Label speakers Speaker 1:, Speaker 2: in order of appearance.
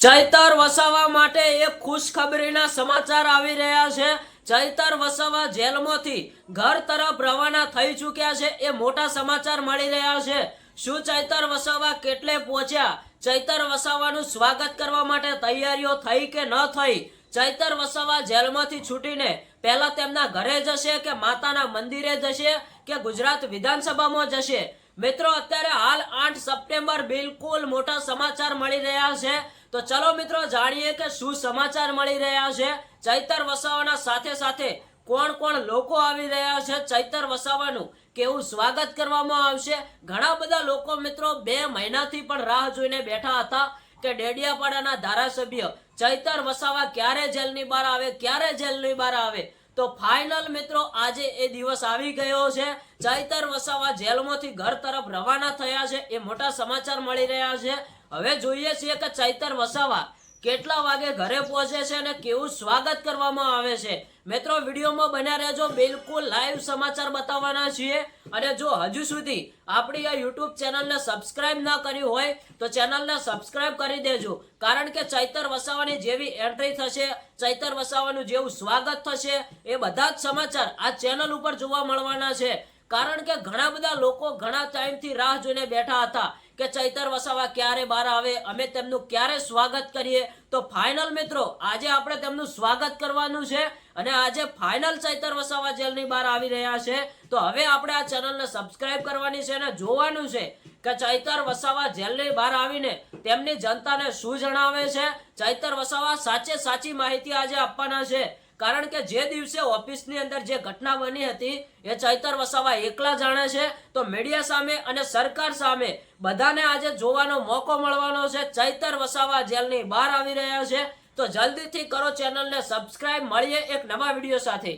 Speaker 1: ચૈતર વસાવા માટે એક ખુશખબરીના સમાચાર આવી રહ્યા છે। ચૈતર વસાવા જેલમાંથી ઘર તરફ રવાના થઈ ચૂક્યા છે। એ મોટા સમાચાર મળી રહ્યા છે। શું ચૈતર વસાવા કેટલે પહોંચ્યા? ચૈતર વસાવાનું સ્વાગત કરવા માટે તૈયારીઓ થઈ કે ન થઈ? ચૈતર વસાવા જેલમાંથી છૂટીને પહેલા તેમના ઘરે જશે કે માતાના મંદિરે જશે કે ગુજરાત વિધાનસભામાં જશે? મિત્રો, અત્યારે હાલ 8 સપ્ટેમ્બર બિલકુલ મોટા સમાચાર મળી રહ્યા છે। તો ચલો મિત્રો જાણીએ કે શું સમાચાર મળી રહ્યા છે। ચૈતર વસાવાના સાથે સાથે કોણ કોણ લોકો આવી રહ્યા છે? ચૈતર વસાવાનું કેવું સ્વાગત કરવામાં આવશે? ઘણા બધા લોકો મિત્રો 2 મહિનાથી પણ રાહ જોઈને બેઠા હતા કે ડેડિયાપાડાના ધારાસભ્ય ચૈતર વસાવા ક્યારે જેલની બહાર આવે, ક્યારે જેલની બહાર આવે। તો ફાઇનલ મિત્રો આજે એ દિવસ આવી ગયો છે। ચૈતર વસાવા જેલમાંથી ઘર તરફ રવાના થયા છે। એ મોટા સમાચાર મળી રહ્યા છે। હવે જોઈએ છીએ કે ચૈતર વસાવા કેટલા વાગે ઘરે પહોંચે છે અને કેવું સ્વાગત કરવામાં આવે છે। મિત્રો, વિડીયોમાં બન્યા રહેજો, બિલકુલ લાઈવ સમાચાર બતાવવાના છીએ। અને જો હજુ સુધી આપણી આ યુટ્યુબ ચેનલને સબસ્ક્રાઇબ ના કરી હોય તો ચેનલને સબસ્ક્રાઇબ કરી દેજો, કારણ કે ચૈતર વસાવાની જેવી એન્ટ્રી થશે, ચૈતર વસાવાનું જેવું સ્વાગત થશે, એ બધા જ સમાચાર આ ચેનલ ઉપર જોવા મળવાના છે। કારણ કે ઘણા બધા લોકો ઘણા ટાઈમથી રાહ જોઈને બેઠા હતા કે ચૈતર વસાવા ક્યારે બહાર આવે, અમે તેમનું ક્યારે સ્વાગત કરીએ। તો ફાઇનલ મિત્રો આજે આપણે તેમનું સ્વાગત કરવાનું છે અને આજે ફાઇનલ ચૈતર વસાવા જેલની બહાર આવી રહ્યા છે। તો હવે આપણે આ ચેનલને સબસ્ક્રાઇબ કરવાની છે અને જોવાનું છે કે ચૈતર વસાવા જેલની બહાર આવીને તેમની જનતાને શું જણાવે છે। ચૈતર વસાવા સાચે સાચી માહિતી આજે આપવાના છે, કારણ કે જે દિવસે ઓફિસની અંદર જે ઘટના બની હતી એ ચૈતર વસાવા એકલા જાણે છે। તો મીડિયા સામે અને સરકાર સામે બધાને આજે જોવાનો મોકો મળવાનો છે। ચૈતર વસાવા જેલની બહાર આવી રહ્યા છે। તો જલ્દીથી કરો ચેનલને સબસ્ક્રાઇબ। મળીએ એક નવા વિડીયો સાથે।